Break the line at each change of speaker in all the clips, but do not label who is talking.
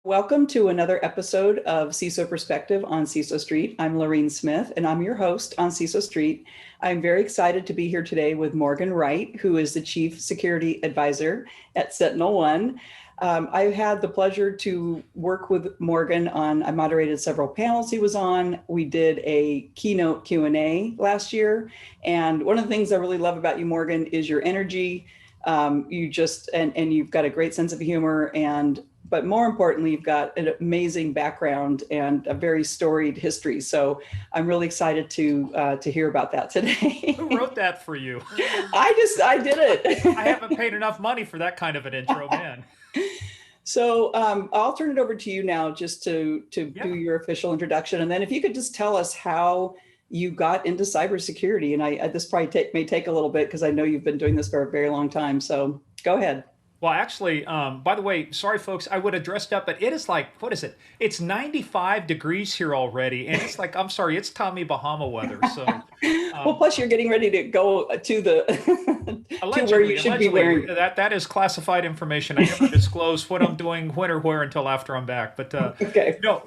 Welcome to another episode of CISO Perspective on CISO Street. I'm Laureen Smith, and I'm your host on CISO Street. I'm very excited to be here today with Morgan Wright, who is the Chief Security Advisor at SentinelOne. I've had the pleasure to work with Morgan on, I moderated several panels he was on. We did a keynote Q&A last year. And one of the things I really love about you, Morgan, is your energy. You've got a great sense of humor, but more importantly, you've got an amazing background and a very storied history. So I'm really excited to hear about that today.
Who wrote that for you?
I did it.
I haven't paid enough money for that kind of an intro, man.
So I'll turn it over to you now just to do your official introduction. And then if you could just tell us how you got into cybersecurity. And this probably may take a little bit because I know you've been doing this for a very long time. So go ahead.
Well, actually, by the way, sorry, folks, I would have dressed up, but it is like, what is it? It's 95 degrees here already. And it's like, I'm sorry, it's Tommy Bahama weather. So,
well, plus you're getting ready to go to the to where you should be wearing.
That is classified information. I never disclose what I'm doing, when or where until after I'm back. But
okay.
No,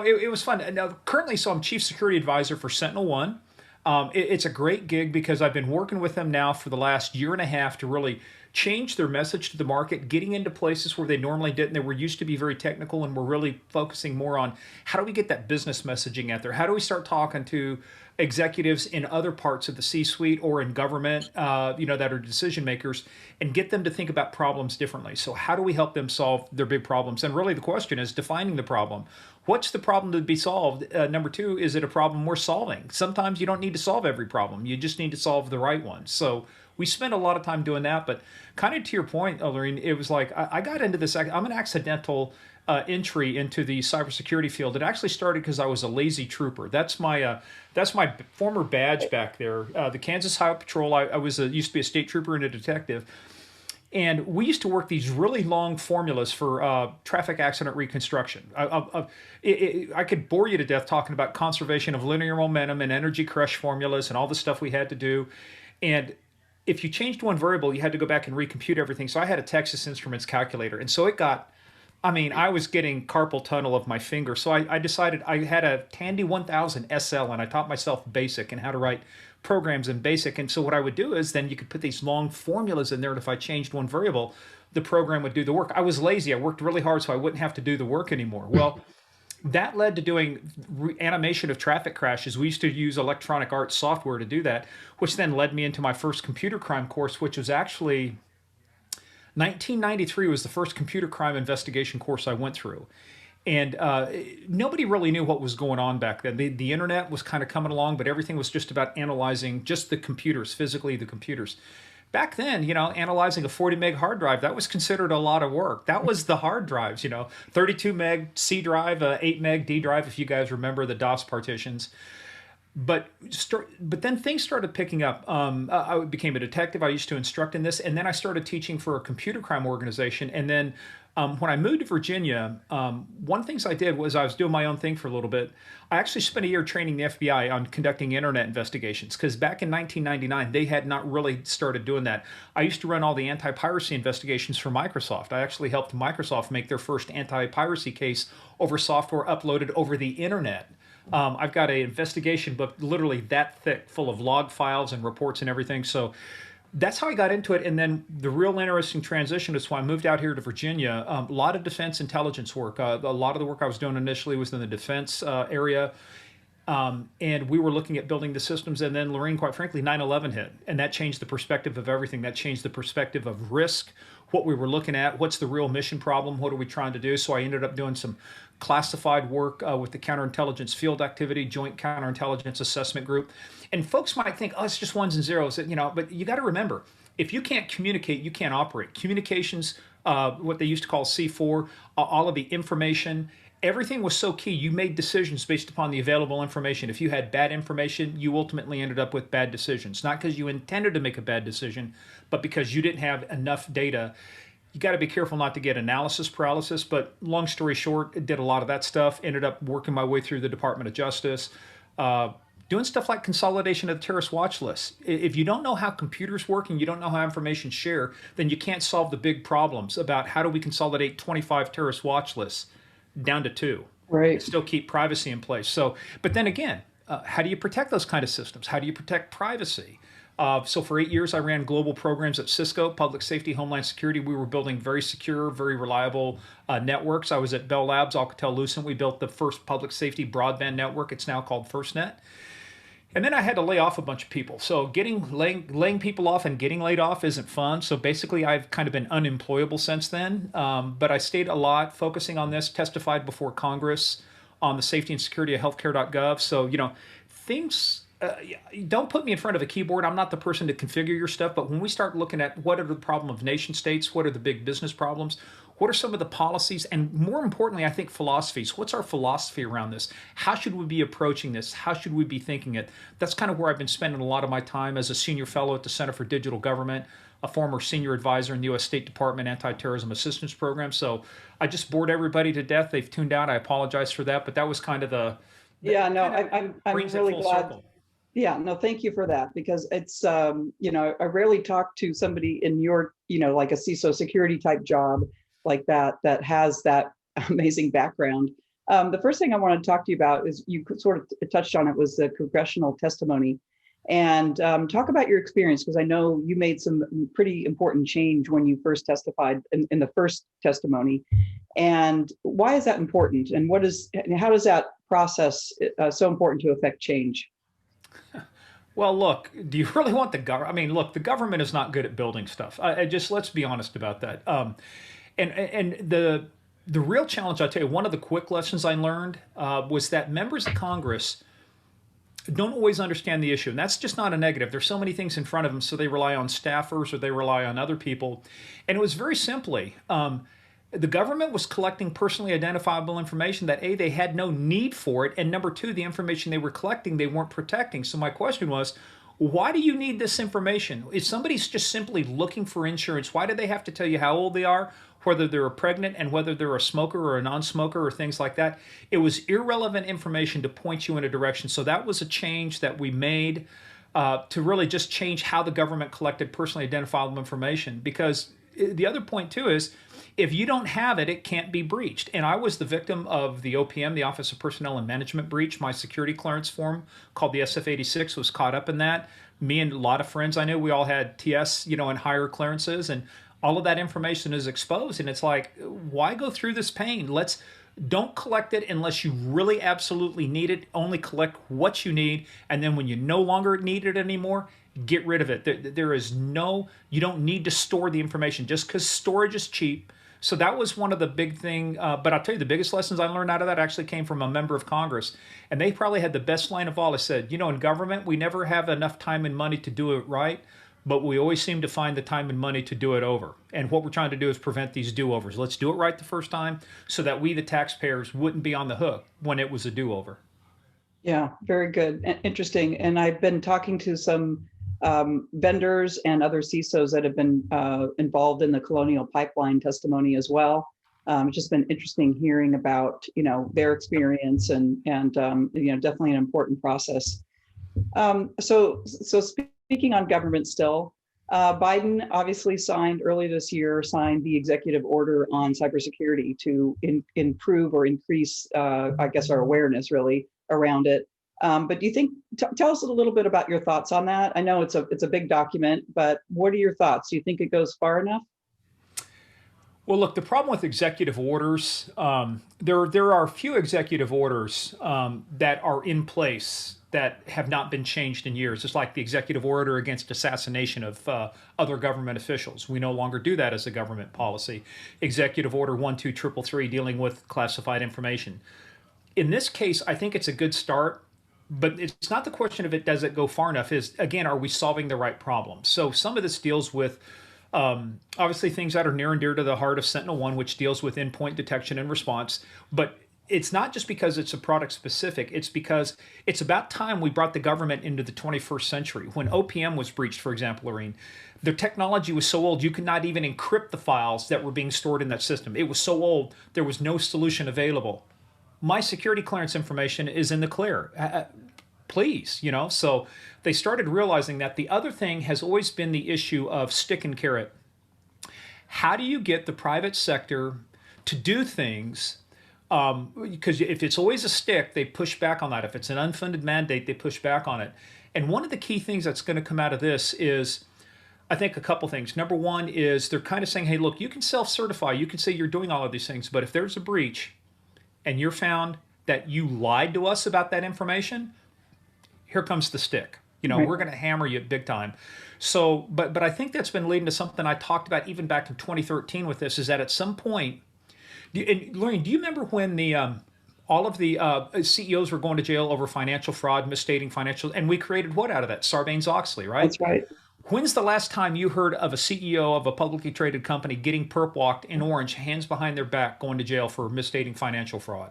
it was fun. Now, currently, so I'm Chief Security Advisor for SentinelOne. It's a great gig because I've been working with them now for the last year and a half to really change their message to the market, getting into places where they normally didn't. They were used to be very technical, and we're really focusing more on how do we get that business messaging out there? How do we start talking to executives in other parts of the C-suite or in government, that are decision makers, and get them to think about problems differently? So how do we help them solve their big problems? And really the question is defining the problem. What's the problem to be solved? Number two, is it a problem worth solving? Sometimes you don't need to solve every problem. You just need to solve the right one. So we spent a lot of time doing that, but kind of to your point, Laureen, it was like I got into this. I'm an accidental entry into the cybersecurity field. It actually started because I was a lazy trooper. That's my former badge back there. The Kansas Highway Patrol. I used to be a state trooper and a detective. And we used to work these really long formulas for traffic accident reconstruction. I could bore you to death talking about conservation of linear momentum and energy crush formulas and all the stuff we had to do. And if you changed one variable, you had to go back and recompute everything. So I had a Texas Instruments calculator. And so I was getting carpal tunnel of my finger. So I decided I had a Tandy 1000 SL, and I taught myself BASIC and how to write programs in BASIC. And so what I would do is then you could put these long formulas in there, and if I changed one variable, the program would do the work. I was lazy. I worked really hard so I wouldn't have to do the work anymore. Well, that led to doing animation of traffic crashes. We used to use electronic arts software to do that, which then led me into my first computer crime course, which was actually 1993 was the first computer crime investigation course I went through. And nobody really knew what was going on back then. The internet was kind of coming along, but everything was just about analyzing just the computers, physically the computers. Back then, analyzing a 40 meg hard drive, that was considered a lot of work. That was the hard drives, 32 meg C drive, 8 meg D drive, if you guys remember the DOS partitions. But then things started picking up. I became a detective. I used to instruct in this. And then I started teaching for a computer crime organization. And then when I moved to Virginia, one of the things I did was I was doing my own thing for a little bit. I actually spent a year training the FBI on conducting internet investigations, because back in 1999, they had not really started doing that. I used to run all the anti-piracy investigations for Microsoft. I actually helped Microsoft make their first anti-piracy case over software uploaded over the internet. I've got an investigation book literally that thick, full of log files and reports and everything. So that's how I got into it. And then the real interesting transition is when I moved out here to Virginia. A lot of defense intelligence work. A lot of the work I was doing initially was in the defense area. And we were looking at building the systems. And then, Laureen, quite frankly, 9/11 hit. And that changed the perspective of everything. That changed the perspective of risk, what we were looking at, what's the real mission problem, what are we trying to do. So I ended up doing some classified work with the counterintelligence field activity, joint counterintelligence assessment group. And folks might think, oh, it's just ones and zeros, but you got to remember, if you can't communicate, you can't operate. Communications, what they used to call C4, all of the information, everything was so key. You made decisions based upon the available information. If you had bad information, you ultimately ended up with bad decisions, not because you intended to make a bad decision, but because you didn't have enough data. You got to be careful not to get analysis paralysis, but long story short, I did a lot of that stuff, ended up working my way through the Department of Justice, doing stuff like consolidation of the terrorist watch list. If you don't know how computers work and you don't know how information share, then you can't solve the big problems about how do we consolidate 25 terrorist watch lists. down to two and
Right.
still keep privacy in place. So, but then again, how do you protect those kind of systems? How do you protect privacy? So for 8 years, I ran global programs at Cisco, Public Safety, Homeland Security. We were building very secure, very reliable networks. I was at Bell Labs, Alcatel-Lucent. We built the first public safety broadband network. It's now called FirstNet. And then I had to lay off a bunch of people. So laying people off and getting laid off isn't fun. So basically, I've kind of been unemployable since then. But I stayed a lot focusing on this, testified before Congress on the safety and security of healthcare.gov. So, things don't put me in front of a keyboard. I'm not the person to configure your stuff. But when we start looking at what are the problem of nation states, what are the big business problems, what are some of the policies, and more importantly, I think philosophies. What's our philosophy around this? How should we be approaching this? How should we be thinking it? That's kind of where I've been spending a lot of my time as a senior fellow at the Center for Digital Government, a former senior advisor in the U.S. State Department Anti-Terrorism Assistance Program. So I just bored everybody to death. They've tuned out. I apologize for that, but that was kind of
Yeah, no, I'm
brings it
really
full
glad.
circle.
Yeah, no, thank you for that, because it's, I rarely talk to somebody in your, like a CISO security type job like that has that amazing background. The first thing I want to talk to you about is you sort of touched on it, was the congressional testimony, and talk about your experience, because I know you made some pretty important change when you first testified in the first testimony. And why is that important? And how does that process so important to affect change?
Well, look, do you really want the government? I mean, look, the government is not good at building stuff. I just let's be honest about that. And the real challenge, I'll tell you, one of the quick lessons I learned was that members of Congress don't always understand the issue. And that's just not a negative. There's so many things in front of them, so they rely on staffers or they rely on other people. And it was very simply, the government was collecting personally identifiable information that A, they had no need for it, and number two, the information they were collecting, they weren't protecting. So my question was, why do you need this information? If somebody's just simply looking for insurance, why do they have to tell you how old they are, whether they're pregnant, and whether they're a smoker or a non-smoker or things like that? It was irrelevant information to point you in a direction. So that was a change that we made to really just change how the government collected personally identifiable information. Because the other point too is, if you don't have it, it can't be breached. And I was the victim of the OPM, the Office of Personnel and Management breach. My security clearance form called the SF-86 was caught up in that. Me and a lot of friends I knew, we all had TS, and higher clearances, and all of that information is exposed. And it's like, why go through this pain? Don't collect it unless you really absolutely need it. Only collect what you need. And then when you no longer need it anymore, get rid of it. You don't need to store the information just because storage is cheap. So that was one of the big thing. But I'll tell you, the biggest lessons I learned out of that actually came from a member of Congress. And they probably had the best line of all. They said, in government, we never have enough time and money to do it right, but we always seem to find the time and money to do it over. And what we're trying to do is prevent these do-overs. Let's do it right the first time so that we, the taxpayers, wouldn't be on the hook when it was a do-over.
Yeah, very good. Interesting. And I've been talking to some vendors and other CISOs that have been involved in the Colonial Pipeline testimony as well. It's just been interesting hearing about, their experience and definitely an important process. So speaking on government still, Biden obviously early this year signed the executive order on cybersecurity to improve or increase, I guess, our awareness really around it. But do you think, tell us a little bit about your thoughts on that? I know it's a big document, but what are your thoughts? Do you think it goes far enough?
Well, look, the problem with executive orders, there are a few executive orders that are in place that have not been changed in years. It's like the executive order against assassination of other government officials. We no longer do that as a government policy. Executive Order 12333 dealing with classified information. In this case, I think it's a good start, but it's not the question of does it go far enough, is, again, are we solving the right problem? So some of this deals with obviously things that are near and dear to the heart of SentinelOne, which deals with endpoint detection and response. But it's not just because it's a product specific, it's because it's about time we brought the government into the 21st century. When OPM was breached, for example, Laureen, the technology was so old you could not even encrypt the files that were being stored in that system. It was so old, there was no solution available. My security clearance information is in the clear. Please, so they started realizing that. The other thing has always been the issue of stick and carrot. How do you get the private sector to do things Because if it's always a stick, they push back on that. If it's an unfunded mandate, they push back on it. And one of the key things that's going to come out of this is, I think, a couple things. Number one is they're kind of saying, hey, look, you can self-certify. You can say you're doing all of these things, but if there's a breach and you're found that you lied to us about that information, here comes the stick.
Right.
We're going to hammer you big time. So, but I think that's been leading to something I talked about even back in 2013 with this, is that at some point, and Laureen, do you remember when the all of the CEOs were going to jail over financial fraud, misstating financial, and we created what out of that? Sarbanes-Oxley, right?
That's right.
When's the last time you heard of a CEO of a publicly traded company getting perp walked in orange, hands behind their back, going to jail for misstating financial fraud?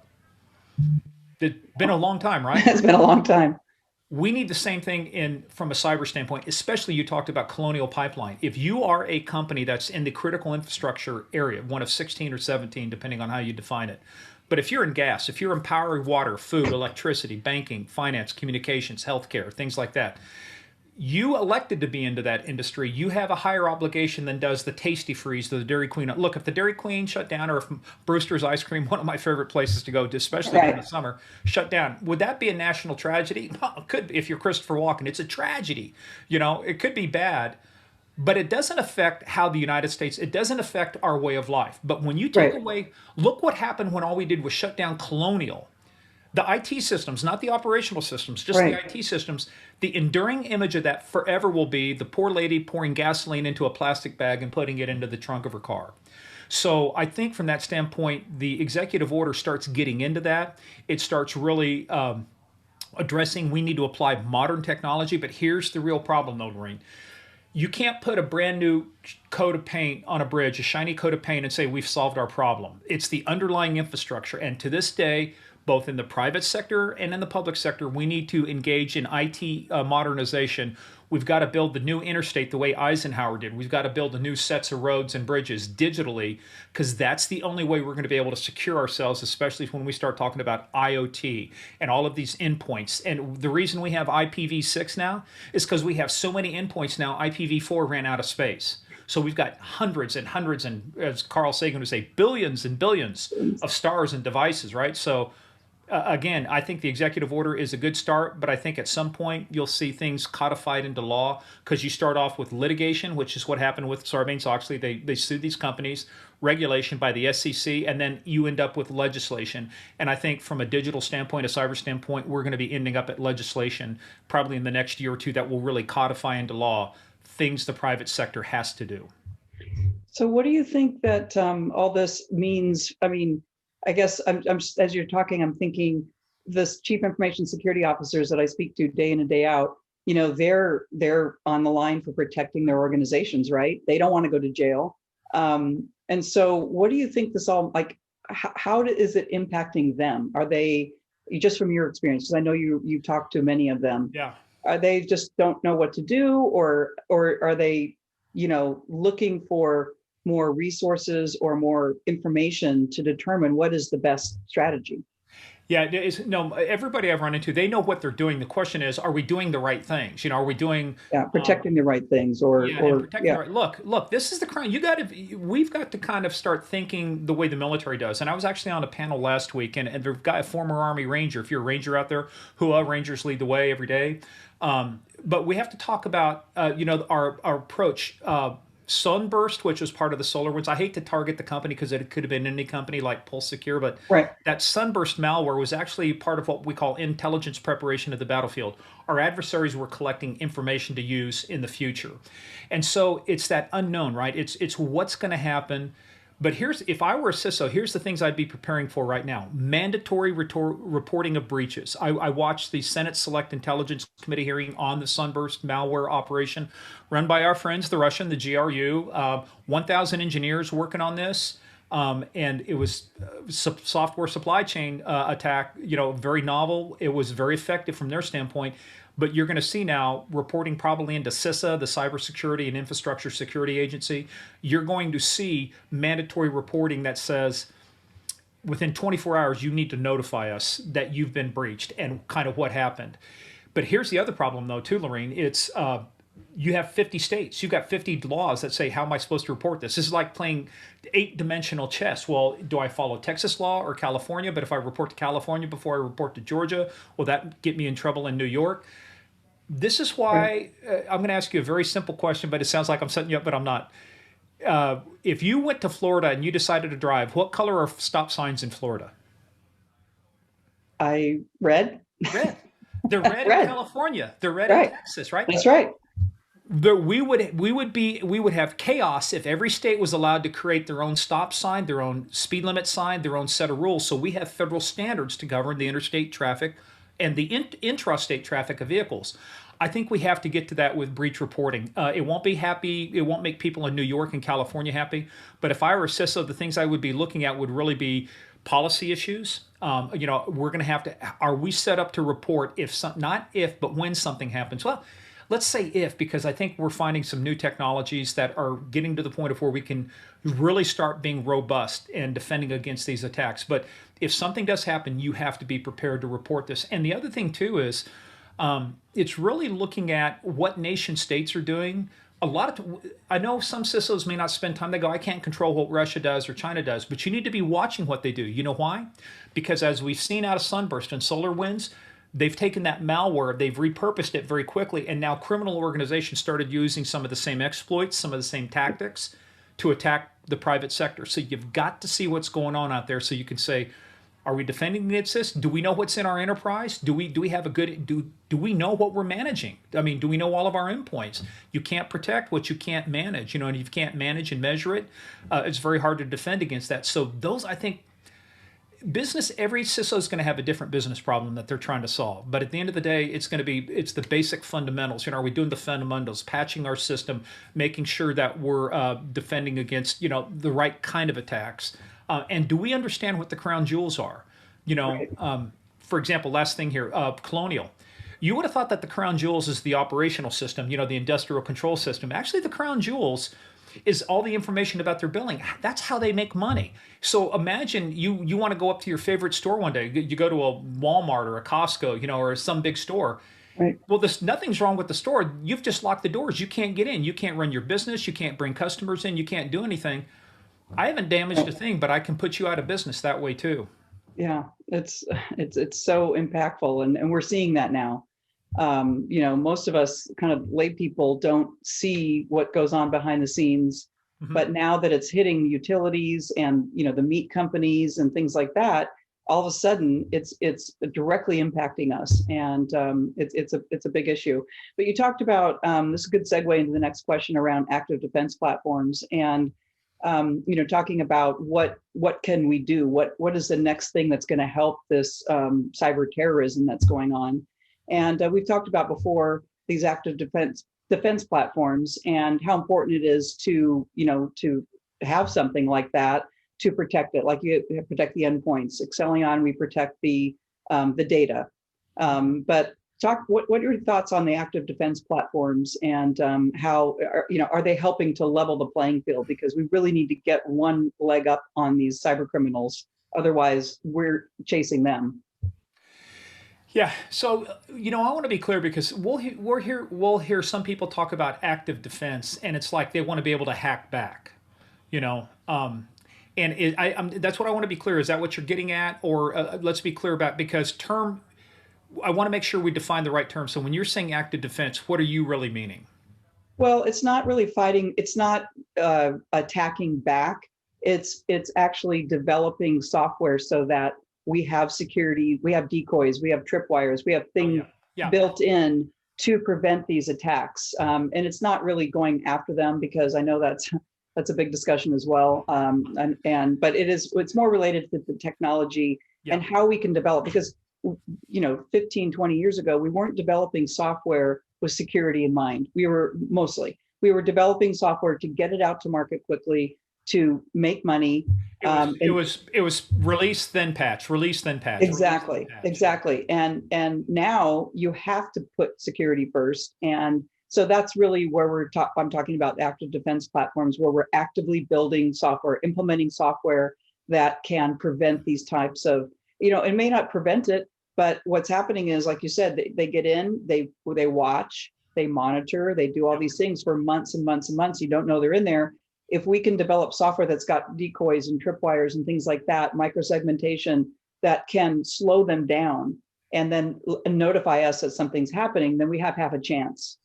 It's been a long time, right?
It's been a long time.
We need the same thing from a cyber standpoint, especially you talked about Colonial Pipeline. If you are a company that's in the critical infrastructure area, one of 16 or 17, depending on how you define it. But if you're in gas, if you're in power, water, food, electricity, banking, finance, communications, healthcare, things like that, you elected to be into that industry. You have a higher obligation than does the Tasty Freeze or the Dairy Queen. Look, if the Dairy Queen shut down, or if Brewster's Ice Cream, one of my favorite places to go, especially in the summer, shut down, would that be a national tragedy? Well, it could be. If you're Christopher Walken, it's a tragedy. It could be bad, but it doesn't affect how the United States, it doesn't affect our way of life. But when you take away, look what happened when all we did was shut down Colonial. The IT systems, not the operational systems, just the IT systems. The enduring image of that forever will be the poor lady pouring gasoline into a plastic bag and putting it into the trunk of her car. So I think from that standpoint, the executive order starts getting into that. It starts really addressing, we need to apply modern technology. But here's the real problem, though, Laureen. You can't put a brand new coat of paint on a bridge, a shiny coat of paint, and say we've solved our problem. It's the underlying infrastructure. And to this day, both in the private sector and in the public sector, we need to engage in IT modernization. We've got to build the new interstate the way Eisenhower did. We've got to build the new sets of roads and bridges digitally, because that's the only way we're going to be able to secure ourselves, especially when we start talking about IoT and all of these endpoints. And the reason we have IPv6 now is because we have so many endpoints now. IPv4 ran out of space. So we've got hundreds and hundreds, and as Carl Sagan would say, billions and billions of stars and devices, right? So again, I think the executive order is a good start, but I think at some point you'll see things codified into law, because you start off with litigation, which is what happened with Sarbanes-Oxley. They sued these companies, regulation by the SEC, and then you end up with legislation. And I think from a digital standpoint, a cyber standpoint, we're going to be ending up at legislation probably in the next year or two that will really codify into law things the private sector has to do.
So what do you think that all this means? I mean, I guess I'm as you're talking, I'm thinking this chief information security officers that I speak to day in and day out, they're on the line for protecting their organizations, right? They don't want to go to jail. And so what do you think this all, like, how is it impacting them? Are they, just from your experience, because I know you've talked to many of them.
Yeah.
Are they just don't know what to do, or are they, looking for more resources or more information to determine what is the best strategy?
Yeah, no, everybody I've run into, they know what they're doing. The question is, are we doing the right things? Are we doing
protecting the right things, or
protecting the right? Look, this is the crime. We've got to kind of start thinking the way the military does. And I was actually on a panel last week, and we've got a former Army Ranger. If you're a Ranger out there, Rangers lead the way every day. But we have to talk about, our approach. Sunburst, which was part of the SolarWinds. I hate to target the company because it could have been any company like Pulse Secure, but that Sunburst malware was actually part of what we call intelligence preparation of the battlefield. Our adversaries were collecting information to use in the future. And so it's that unknown, right? It's what's going to happen. But if I were a CISO, here's the things I'd be preparing for right now. Mandatory reporting of breaches. I watched the Senate Select Intelligence Committee hearing on the Sunburst malware operation run by our friends, the Russian, the GRU. 1,000 engineers working on this. And it was software supply chain attack, very novel. It was very effective from their standpoint. But you're going to see now reporting probably into CISA, the Cybersecurity and Infrastructure Security Agency. You're going to see mandatory reporting that says within 24 hours, you need to notify us that you've been breached and kind of what happened. But here's the other problem, though, too, Laureen. It's you have 50 states. You've got 50 laws that say, how am I supposed to report this? This is like playing 8-dimensional chess. Well, do I follow Texas law or California? But if I report to California before I report to Georgia, will that get me in trouble in New York? This is
Right.
why I'm going to ask you a very simple question, but it sounds like I'm setting you up, but I'm not. If you went to Florida and you decided to drive, what color are stop signs in Florida?
I read.
Red. They're red in
Red.
California. They're red in
Right.
Texas, right?
That's right.
We would have chaos if every state was allowed to create their own stop sign, their own speed limit sign, their own set of rules. So we have federal standards to govern the interstate traffic and the intrastate traffic of vehicles. I think we have to get to that with breach reporting. It won't be happy. It won't make people in New York and California happy. But if I were a CISO, the things I would be looking at would really be policy issues. We're going to have to. Are we set up to report if not if, but when something happens? Well, let's say if, because I think we're finding some new technologies that are getting to the point of where we can really start being robust and defending against these attacks. But if something does happen, you have to be prepared to report this. And the other thing too is it's really looking at what nation states are doing. I know some CISOs may not spend time. They go, I can't control what Russia does or China does, but you need to be watching what they do. You know why? Because as we've seen out of Sunburst and Solar Winds, they've taken that malware, they've repurposed it very quickly, and now criminal organizations started using some of the same exploits, some of the same tactics to attack the private sector. So you've got to see what's going on out there so you can say, are we defending against this? Do we know what's in our enterprise? Do we have a good do we know what we're managing? I mean, do we know all of our endpoints? You can't protect what you can't manage, and if you can't manage and measure it, it's very hard to defend against that. So those, I think, every CISO is going to have a different business problem that they're trying to solve. But at the end of the day, it's the basic fundamentals. Are we doing the fundamentals, patching our system, making sure that we're defending against, the right kind of attacks? And do we understand what the crown jewels are?
Right.
For example, last thing here, Colonial. You would have thought that the crown jewels is the operational system, the industrial control system. Actually, the crown jewels is all the information about their billing. That's how they make money. So imagine you want to go up to your favorite store one day. You go to a Walmart or a Costco, or some big store.
Right.
Well, nothing's wrong with the store. You've just locked the doors. You can't get in. You can't run your business. You can't bring customers in. You can't do anything. I haven't damaged a thing, but I can put you out of business that way too.
Yeah, it's so impactful, and we're seeing that now. Most of us kind of lay people don't see what goes on behind the scenes, but now that it's hitting utilities and the meat companies and things like that, all of a sudden it's directly impacting us, and it's a big issue. But you talked about this is a good segue into the next question around active defense platforms, and talking about what can we do, what is the next thing that's going to help this cyber terrorism that's going on. And we've talked about before these active defense platforms and how important it is to have something like that to protect it. Like you protect the endpoints. Excellion, we protect the data. But what are your thoughts on the active defense platforms, and how are they helping to level the playing field? Because we really need to get one leg up on these cyber criminals. Otherwise, we're chasing them.
Yeah. So, I want to be clear, because we'll hear some people talk about active defense, and it's like they want to be able to hack back, and that's what I want to be clear. Is that what you're getting at? Or let's be clear about, because I want to make sure we define the right term. So when you're saying active defense, what are you really meaning?
Well, it's not really fighting. It's not attacking back. It's actually developing software so that we have security, we have decoys, we have tripwires, we have things built in to prevent these attacks. And it's not really going after them, because I know that's a big discussion as well. But it's more related to the technology and how we can develop, because 15, 20 years ago, we weren't developing software with security in mind. We were developing software to get it out to market quickly, to make money.
It was release then patch, release then patch.
Exactly,
then patch.
exactly. And now you have to put security first. And so that's really where I'm talking about active defense platforms, where we're actively building software, implementing software that can prevent these types of, it may not prevent it, but what's happening is, like you said, they get in, they watch, they monitor, they do all these things for months and months and months. You don't know they're in there. If we can develop software that's got decoys and tripwires and things like that, microsegmentation that can slow them down and then notify us that something's happening, then we have half a chance.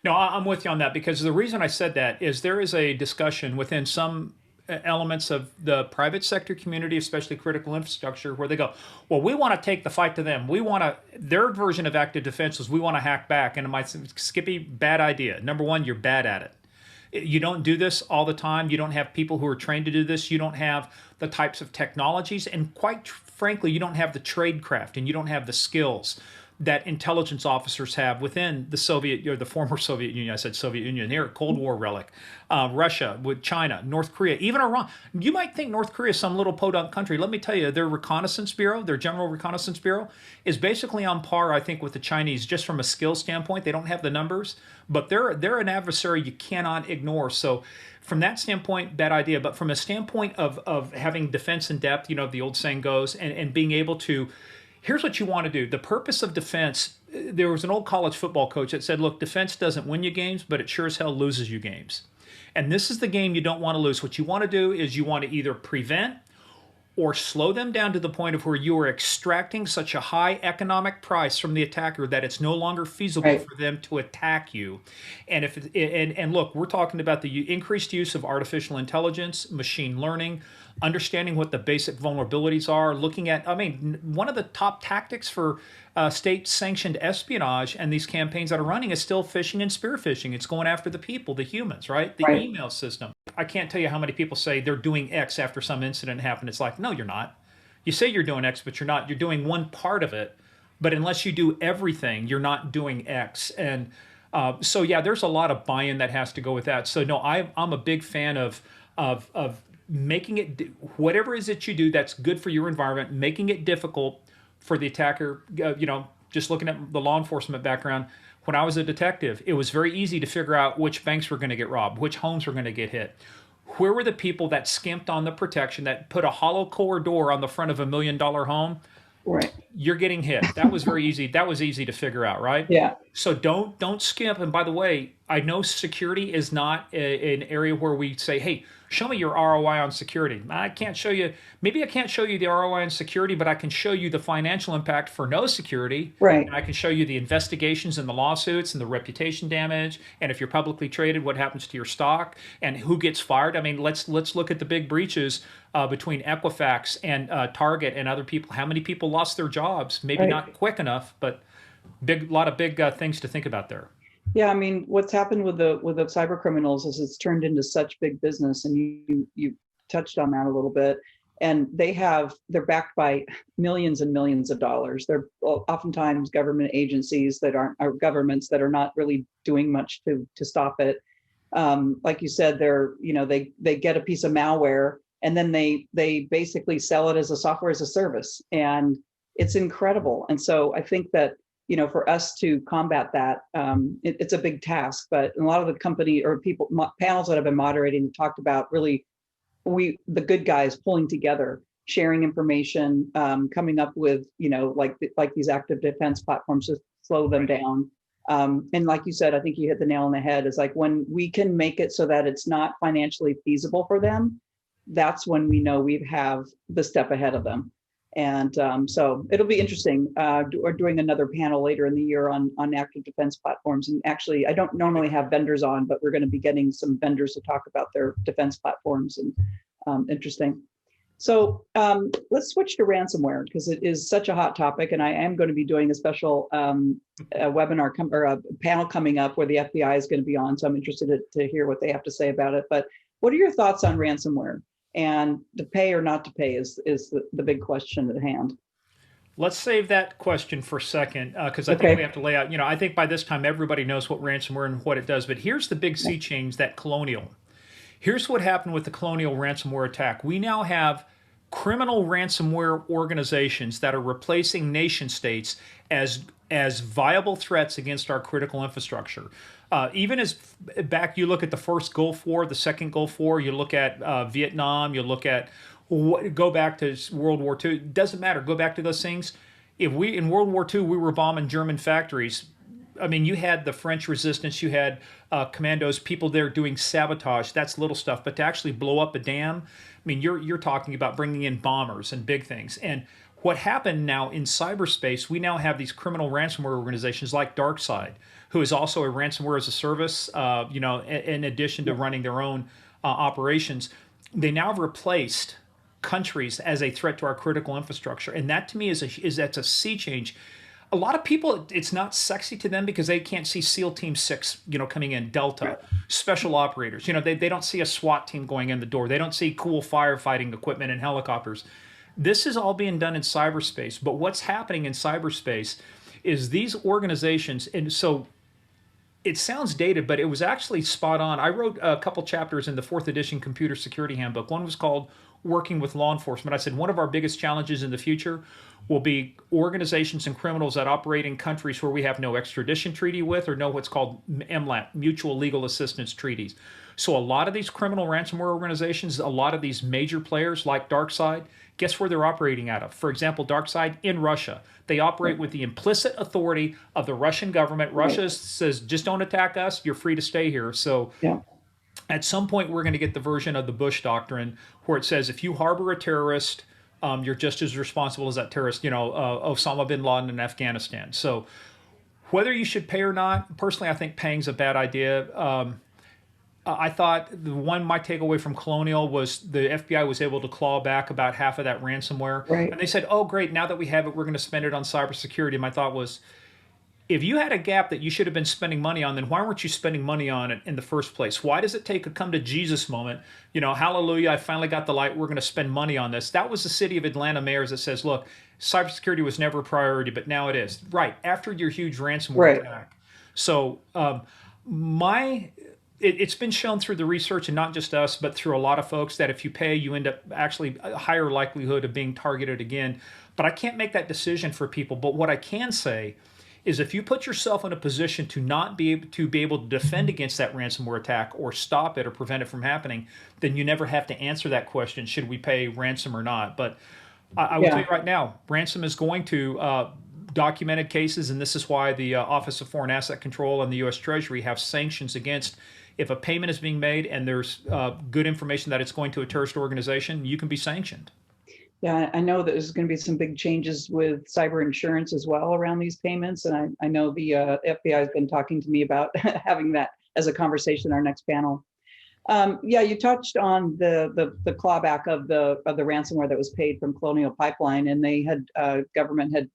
No, I'm with you on that, because the reason I said that is there is a discussion within some elements of the private sector community, especially critical infrastructure, where they go, well, we want to take the fight to them. We want to, their version of active defense is we want to hack back. And it might, Skippy, bad idea. Number one, you're bad at it. You don't do this all the time. You don't have people who are trained to do this. You don't have the types of technologies. And quite frankly, you don't have the tradecraft and you don't have the skills that intelligence officers have within the Soviet, or the former Soviet Union. I said Soviet Union here, Cold War relic. Russia with China, North Korea, even Iran. You might think North Korea is some little podunk country. Let me tell you, their reconnaissance bureau, their general reconnaissance bureau, is basically on par, I think, with the Chinese, just from a skill standpoint. They don't have the numbers, but they're an adversary you cannot ignore. So from that standpoint, bad idea. But from a standpoint of having defense in depth, the old saying goes, and being able to, here's what you want to do. The purpose of defense, there was an old college football coach that said, look, defense doesn't win you games, but it sure as hell loses you games. And this is the game you don't want to lose. What you want to do is you want to either prevent or slow them down to the point of where you are extracting such a high economic price from the attacker that it's no longer feasible for them to attack you. And and look, we're talking about the increased use of artificial intelligence, machine learning, understanding what the basic vulnerabilities are, looking at, one of the top tactics for state-sanctioned espionage and these campaigns that are running is still phishing and spear phishing. It's going after the people, the humans, right? The email system. I can't tell you how many people say they're doing X after some incident happened. It's like, no, you're not. You say you're doing X, but you're not. You're doing one part of it. But unless you do everything, you're not doing X. And so, yeah, there's a lot of buy-in that has to go with that. So, no, I'm a big fan of making it, whatever it is that you do that's good for your environment, making it difficult for the attacker. Just looking at the law enforcement background, when I was a detective, it was very easy to figure out which banks were going to get robbed, which homes were going to get hit. Where were the people that skimped on the protection, that put a hollow core door on the front of $1 million home?
Right.
You're getting hit. That was very easy. That was easy to figure out, right?
Yeah.
So don't skimp. And by the way, I know security is not an area where we say, hey, show me your ROI on security. I can't show you, maybe I can't show you the ROI on security, but I can show you the financial impact for no security.
Right.
And I can show you the investigations and the lawsuits and the reputation damage. And if you're publicly traded, what happens to your stock and who gets fired. Let's look at the big breaches between Equifax and Target and other people. How many people lost their jobs? Maybe not quick enough, but lot of big things to think about there.
Yeah, what's happened with the cyber criminals is it's turned into such big business, and you touched on that a little bit. And they're backed by millions and millions of dollars. They're oftentimes government agencies that are governments that are not really doing much to stop it. Like you said, they get a piece of malware and then they basically sell it as a software as a service, and it's incredible. And so I think that for us to combat that, it's a big task. But a lot of the company or panels that I've been moderating talked about really the good guys pulling together, sharing information, coming up with like these active defense platforms to slow them down. And like you said, I think you hit the nail on the head. Is like when we can make it so that it's not financially feasible for them, that's when we know we have the step ahead of them. And so it'll be interesting. We're doing another panel later in the year on active defense platforms. And actually, I don't normally have vendors on, but we're going to be getting some vendors to talk about their defense platforms, and interesting. So let's switch to ransomware, because it is such a hot topic. And I am going to be doing a special webinar or a panel coming up where the FBI is going to be on. So I'm interested to hear what they have to say about it. But what are your thoughts on ransomware? And to pay or not to pay is the big question at hand.
Let's save that question for a second, because I think we have to lay out, I think by this time everybody knows what ransomware and what it does, but here's the big sea change, that Colonial. Here's what happened with the Colonial ransomware attack. We now have criminal ransomware organizations that are replacing nation states as viable threats against our critical infrastructure. Even as back, you look at the first Gulf War, the second Gulf War, you look at Vietnam, you look at, go back to World War II, it doesn't matter, go back to those things. If in World War II, we were bombing German factories, I mean, you had the French resistance, you had commandos, people there doing sabotage. That's little stuff, but to actually blow up a dam, I mean, you're talking about bringing in bombers and big things. And what happened now in cyberspace, we now have these criminal ransomware organizations like DarkSide, who is also a ransomware as a service. In addition to running their own operations, they now have replaced countries as a threat to our critical infrastructure, and that to me that's a sea change. A lot of people, it's not sexy to them because they can't see SEAL Team 6, coming in, Delta, special operators. They don't see a SWAT team going in the door. They don't see cool firefighting equipment and helicopters. This is all being done in cyberspace. But what's happening in cyberspace is these organizations, and so it sounds dated, but it was actually spot on. I wrote a couple chapters in the 4th edition Computer Security Handbook. One was called Working with Law Enforcement. I said one of our biggest challenges in the future will be organizations and criminals that operate in countries where we have no extradition treaty with or no what's called MLAT, Mutual Legal Assistance Treaties. So a lot of these criminal ransomware organizations, a lot of these major players like DarkSide, guess where they're operating out of? For example, DarkSide in Russia. They operate with the implicit authority of the Russian government. Russia says, just don't attack us. You're free to stay here. So at some point, we're going to get the version of the Bush doctrine where it says if you harbor a terrorist, you're just as responsible as that terrorist, Osama bin Laden in Afghanistan. So whether you should pay or not, personally, I think paying's a bad idea. I thought my takeaway from Colonial was the FBI was able to claw back about half of that ransomware.
Right.
And they said, oh, great, now that we have it, we're going to spend it on cybersecurity. And my thought was, if you had a gap that you should have been spending money on, then why weren't you spending money on it in the first place? Why does it take a come to Jesus moment? Hallelujah, I finally got the light. We're going to spend money on this. That was the city of Atlanta mayors that says, look, cybersecurity was never a priority, but now it is. Right, after your huge ransomware attack. So it's been shown through the research, and not just us, but through a lot of folks, that if you pay, you end up actually a higher likelihood of being targeted again. But I can't make that decision for people. But what I can say is if you put yourself in a position to not be able to defend against that ransomware attack or stop it or prevent it from happening, then you never have to answer that question, should we pay ransom or not? But I will tell you right now, ransom is going to documented cases, and this is why the Office of Foreign Asset Control and the U.S. Treasury have sanctions against. If a payment is being made and there's good information that it's going to a terrorist organization, you can be sanctioned.
Yeah, I know that there's going to be some big changes with cyber insurance as well around these payments. And I know the FBI has been talking to me about having that as a conversation in our next panel. You touched on the clawback of the ransomware that was paid from Colonial Pipeline, and they had government had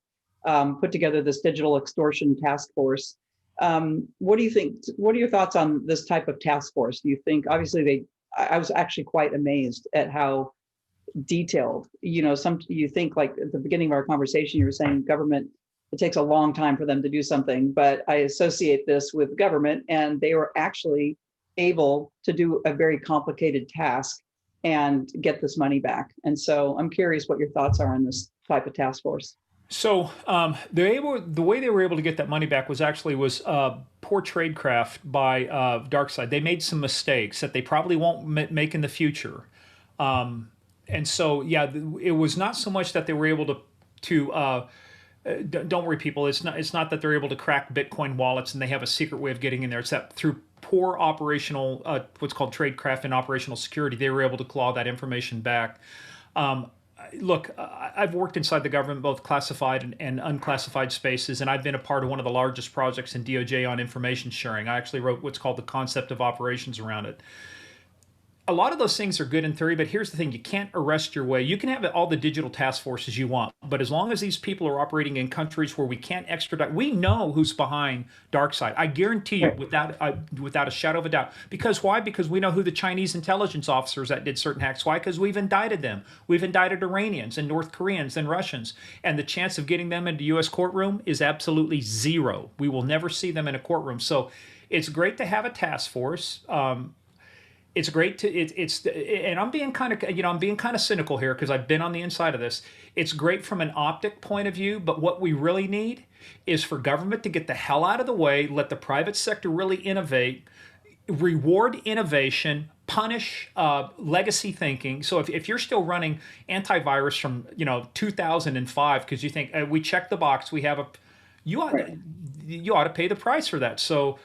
put together this digital extortion task force. What do you think? What are your thoughts on this type of task force? Do you think, obviously I was actually quite amazed at how detailed, you think, like at the beginning of our conversation, you were saying government, it takes a long time for them to do something, but I associate this with government, and they were actually able to do a very complicated task and get this money back. And so I'm curious what your thoughts are on this type of task force.
So the way they were able to get that money back was poor tradecraft by DarkSide. They made some mistakes that they probably won't make in the future. And so, it was not so much that they were able to don't worry, people. It's not that they're able to crack Bitcoin wallets and they have a secret way of getting in there. It's that through poor operational, what's called tradecraft and operational security, they were able to claw that information back. Look, I've worked inside the government, both classified and unclassified spaces, and I've been a part of one of the largest projects in DOJ on information sharing. I actually wrote what's called the concept of operations around it. A lot of those things are good in theory, but here's the thing. You can't arrest your way. You can have all the digital task forces you want, but as long as these people are operating in countries where we can't extradite, we know who's behind DarkSide. I guarantee you, without a shadow of a doubt. Because why? Because we know who the Chinese intelligence officers that did certain hacks. Why? Because we've indicted them. We've indicted Iranians and North Koreans and Russians. And the chance of getting them into U.S. courtroom is absolutely zero. We will never see them in a courtroom. So it's great to have a task force. It's great to and I'm being kind of cynical here because I've been on the inside of this. It's great from an optic point of view, but what we really need is for government to get the hell out of the way, let the private sector really innovate, reward innovation, punish legacy thinking. So if you're still running antivirus from 2005 because you think we checked the box, we have you ought
Right.
you ought to pay the price for that. So,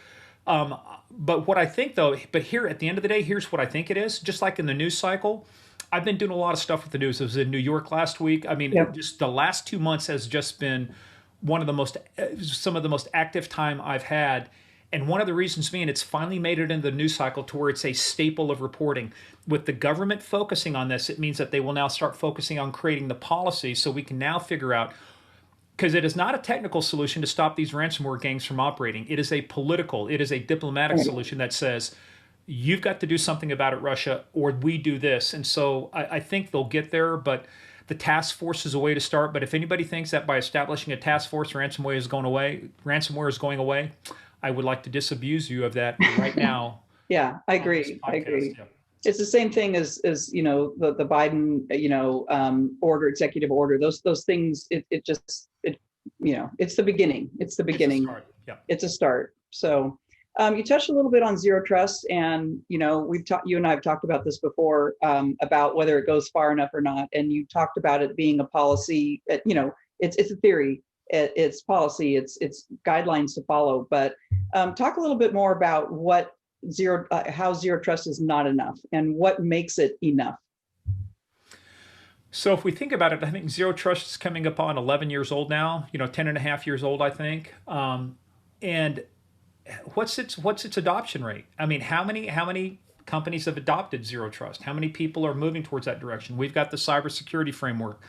but what I think though, but here at the end of the day, here's what I think it is. Just like in the news cycle, I've been doing a lot of stuff with the news. I was in New York last week. I mean,
Yep.
just the last 2 months has just been one of the most, some of the most active time I've had. And one of the reasons being it's finally made it into the news cycle to where it's a staple of reporting. With the government focusing on this, it means that they will now start focusing on creating the policy so we can now figure out, because it is not a technical solution to stop these ransomware gangs from operating. It is a political, it is a diplomatic
Right.
solution that says, you've got to do something about it, Russia, or we do this. And so I think they'll get there, but the task force is a way to start. But if anybody thinks that by establishing a task force, ransomware is going away, I would like to disabuse you of that right now
Yeah, I
on this
agree. I
podcast.
agree.
Yeah.
It's the same thing as the Biden order, executive order. Those things. It just it it's the beginning. It's the
It's a
beginning.
start. Yeah.
It's a start. So you touched a little bit on zero trust, and we've talked. You and I have talked about this before about whether it goes far enough or not. And you talked about it being a policy. It's a theory. It's policy. It's guidelines to follow. But talk a little bit more about how zero trust is not enough and what makes it enough.
So if we think about it, I think Zero Trust is coming up on 11 years old now, 10 and a half years old, I think. And what's its adoption rate? I mean, how many companies have adopted Zero Trust? How many people are moving towards that direction? We've got the cybersecurity framework.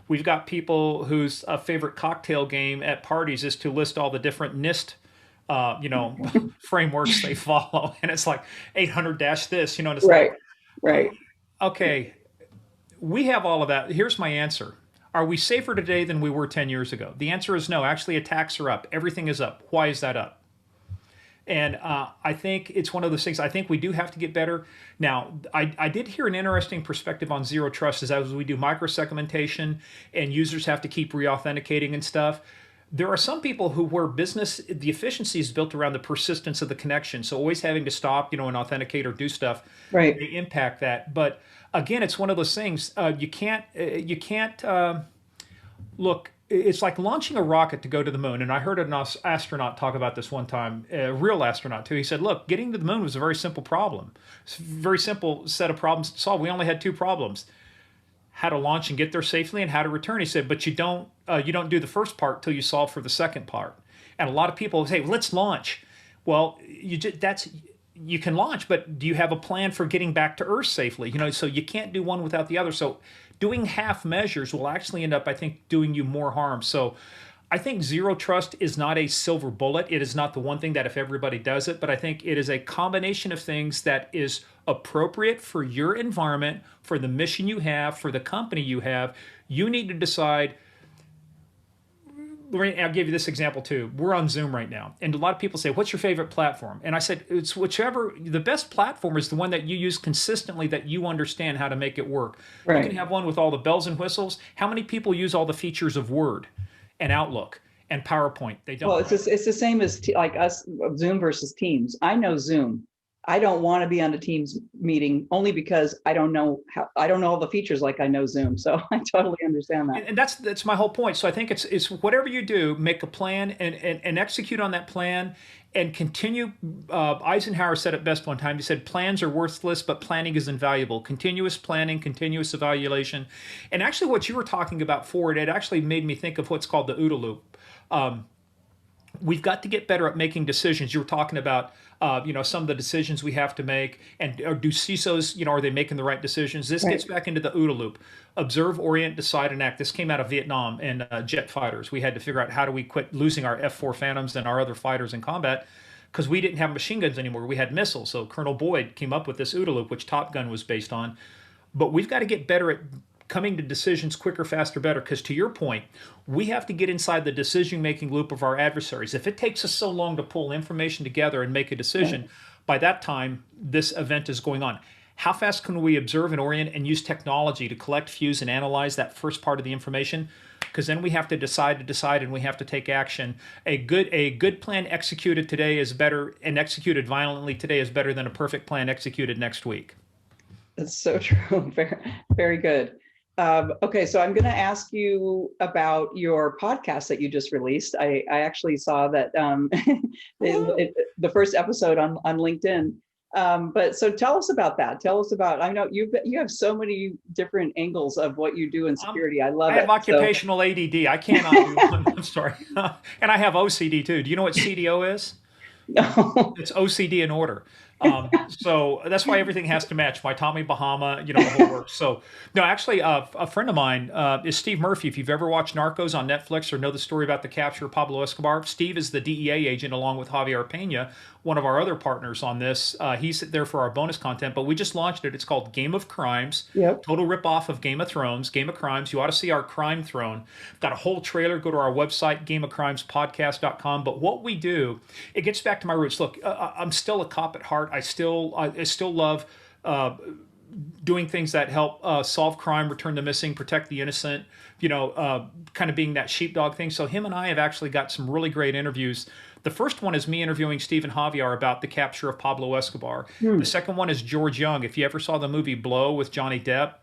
We've got people whose favorite cocktail game at parties is to list all the different NIST, frameworks they follow, and it's like 800 dash this, and it's like,
Right, right.
okay, we have all of that. Here's my answer. Are we safer today than we were 10 years ago? The answer is no. Actually, attacks are up. Everything is up. Why is that up? And I think it's one of those things. I think we do have to get better. Now, I did hear an interesting perspective on zero trust is as we do micro-segmentation and users have to keep re-authenticating and stuff. There are some people where the efficiency is built around the persistence of the connection. So always having to stop, and authenticate or do stuff
Right.
may impact that. But again, it's one of those things. You can't look. It's like launching a rocket to go to the moon. And I heard an astronaut talk about this one time, a real astronaut too. He said, "Look, getting to the moon was a very simple problem. It's a very simple set of problems to solve. We only had two problems: how to launch and get there safely, and how to return." He said, "But you don't do the first part till you solve for the second part." And a lot of people say, "Let's launch." Well, you can launch, but do you have a plan for getting back to Earth safely? So you can't do one without the other. So doing half measures will actually end up, I think, doing you more harm. So I think zero trust is not a silver bullet. It is not the one thing that if everybody does it, but I think it is a combination of things that is appropriate for your environment, for the mission you have, for the company you have. You need to decide. Lorraine, I'll give you this example too. We're on Zoom right now, and a lot of people say, "What's your favorite platform?" And I said, "It's whichever. The best platform is the one that you use consistently, that you understand how to make it work. You can
Right.
have one with all the bells and whistles. How many people use all the features of Word and Outlook and PowerPoint? They
Well,
don't, right?
it's the same as like us, Zoom versus Teams. I know Zoom. I don't want to be on a Teams meeting only because I don't know all the features like I know Zoom. So I totally understand that.
And that's my whole point. So I think it's whatever you do, make a plan and execute on that plan and continue. Eisenhower said it best one time. He said, "Plans are worthless, but planning is invaluable." Continuous planning, continuous evaluation, and actually, what you were talking about forward, it actually made me think of what's called the OODA Loop. We've got to get better at making decisions. You were talking about, some of the decisions we have to make, and or do CISOs, are they making the right decisions? This
Right.
gets back into the OODA loop: observe, orient, decide, and act. This came out of Vietnam and jet fighters. We had to figure out how do we quit losing our F-4 Phantoms and our other fighters in combat because we didn't have machine guns anymore. We had missiles. So Colonel Boyd came up with this OODA loop, which Top Gun was based on. But we've got to get better at coming to decisions quicker, faster, better. Because to your point, we have to get inside the decision making loop of our adversaries. If it takes us so long to pull information together and make a
Right.
decision, by that time, this event is going on. How fast can we observe and orient and use technology to collect, fuse, and analyze that first part of the information? Because then we have to decide, and we have to take action. A good plan executed today is better, and executed violently today is better than a perfect plan executed next week.
That's so true. Very, very good. Okay, so I'm going to ask you about your podcast that you just released. I actually saw that the first episode on LinkedIn. But so tell us about that. Tell us about. I know you have so many different angles of what you do in security. I
I
love
have
it. So
occupational ADD. I cannot do one. I'm sorry. And I have OCD too. Do you know what CDO is?
no.
It's OCD in order. So that's why everything has to match. My Tommy Bahama, the whole works. So no, actually, a friend of mine is Steve Murphy. If you've ever watched Narcos on Netflix or know the story about the capture of Pablo Escobar, Steve is the DEA agent along with Javier Pena, one of our other partners on this. He's there for our bonus content, but we just launched it. It's called Game of Crimes.
Yep.
Total ripoff of Game of Thrones, Game of Crimes. You ought to see our crime throne. Got a whole trailer. Go to our website, gameofcrimespodcast.com. But what we do, it gets back to my roots. Look, I'm still a cop at heart. I still love doing things that help solve crime, return the missing, protect the innocent, kind of being that sheepdog thing. So him and I have actually got some really great interviews. The first one is me interviewing Steve and Javier about the capture of Pablo Escobar. The second one is George Young. If you ever saw the movie Blow with Johnny Depp,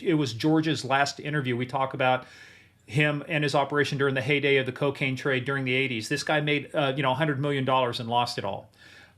it was George's last interview. We talk about him and his operation during the heyday of the cocaine trade during the 80s. This guy made $100 million and lost it all.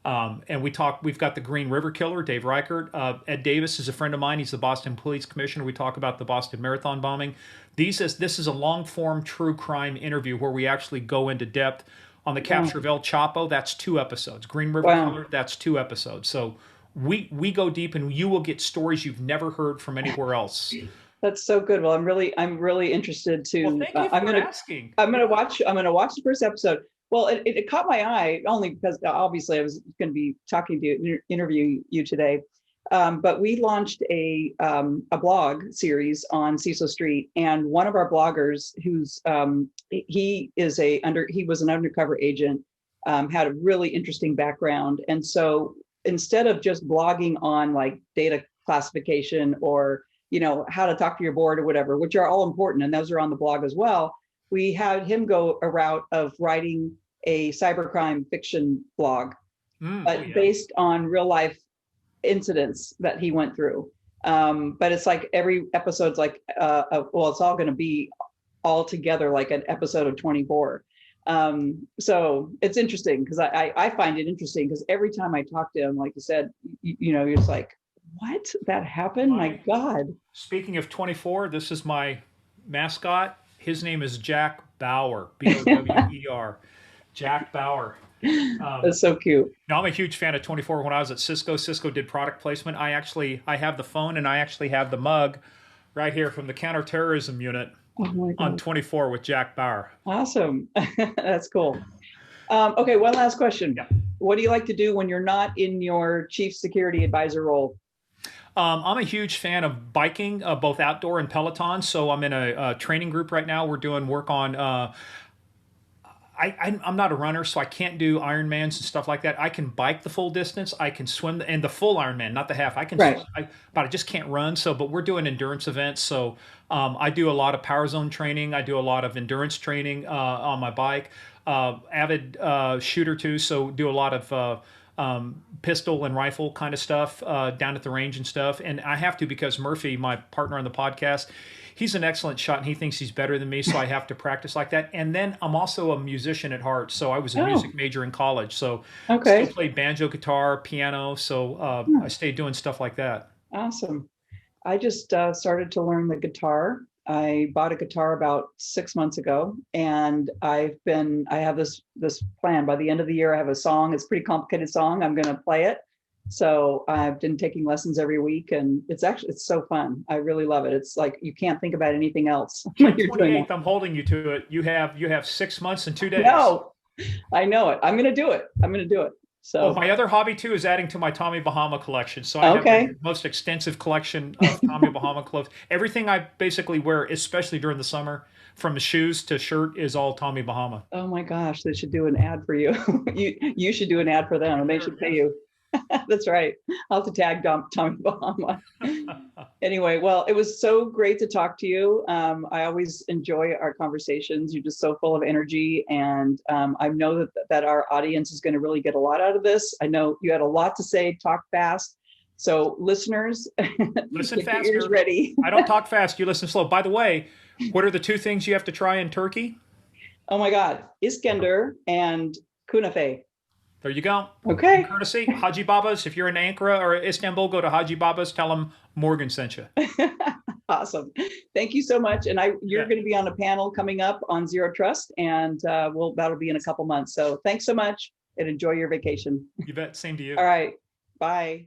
And we've got the Green River Killer, Dave Reichert. Ed Davis is a friend of mine. He's the Boston Police Commissioner. We talk about the Boston Marathon bombing. This is a long-form true crime interview where we actually go into depth on the capture of El Chapo. That's 2 episodes. Green River Killer, that's 2 episodes. So we go deep, and you will get stories you've never heard from anywhere else.
That's so good. Well, I'm really interested to.
Well, thank you for asking.
I'm gonna watch the first episode. Well, it caught my eye only because obviously I was going to be talking to you, interviewing you today. But we launched a blog series on CISO Street, and one of our bloggers, he was an undercover agent, had a really interesting background, and so instead of just blogging on like data classification or how to talk to your board or whatever, which are all important, and those are on the blog as well, we had him go a route of writing a cybercrime fiction blog, but based on real life incidents that he went through. But it's like every episode's like, it's all going to be all together like an episode of 24. So it's interesting because I find it interesting because every time I talk to him, like you said, you're just like, what? That happened? My God.
Speaking of 24, this is my mascot. His name is Jack Bauer, Bower. Jack Bauer.
That's so cute.
Now, I'm a huge fan of 24. When I was at Cisco did product placement. I have the phone and I actually have the mug right here from the counterterrorism unit on 24 with Jack Bauer.
Awesome. That's cool. Okay, one last question.
Yeah.
What do you like to do when you're not in your chief security advisor role?
I'm a huge fan of biking, both outdoor and Peloton. So I'm in a training group right now. We're doing work on I'm not a runner, so I can't do Ironmans and stuff like that. I can bike the full distance. I can swim and the full Ironman, not the half. I can,
right.
But I just can't run. But we're doing endurance events. So I do a lot of power zone training. I do a lot of endurance training on my bike. Avid shooter too, so do a lot of pistol and rifle kind of stuff down at the range and stuff. And I have to because Murphy, my partner on the podcast, he's an excellent shot and he thinks he's better than me, so I have to practice like that. And then I'm also a musician at heart, so I was a music major in college, so still played banjo, guitar, piano, so I stayed doing stuff like that.
Awesome. I just started to learn the guitar. I bought a guitar about 6 months ago, and I have this plan. By the end of the year, I have a song. It's a pretty complicated song. I'm going to play it. So I've been taking lessons every week, and it's so fun. I really love it. It's like you can't think about anything else when you're doing it.
I'm holding you to it. You have 6 months and 2 days.
No, I know it. I'm going to do it. So
my other hobby too is adding to my Tommy Bahama collection. So I have the most extensive collection of Tommy Bahama clothes. Everything I basically wear, especially during the summer, from shoes to shirt, is all Tommy Bahama.
Oh my gosh, they should do an ad for you. you should do an ad for them, and they should pay you. That's right. I'll have to tag Tommy Bahama. Anyway, well, it was so great to talk to you. I always enjoy our conversations. You're just so full of energy, and I know that our audience is going to really get a lot out of this. I know you had a lot to say, talk fast. So listeners,
Listen
get your ears
faster.
ready.
I don't talk fast. You listen slow. By the way, what are the two things you have to try in Turkey?
Oh my God, Iskender and Kunafe.
There you go.
Okay.
Courtesy, Haji Baba's. If you're in Ankara or Istanbul, go to Haji Baba's. Tell them Morgan sent you.
Awesome. Thank you so much. And you're going to be on a panel coming up on Zero Trust, and that'll be in a couple months. So thanks so much and enjoy your vacation.
You bet. Same to you.
All right. Bye.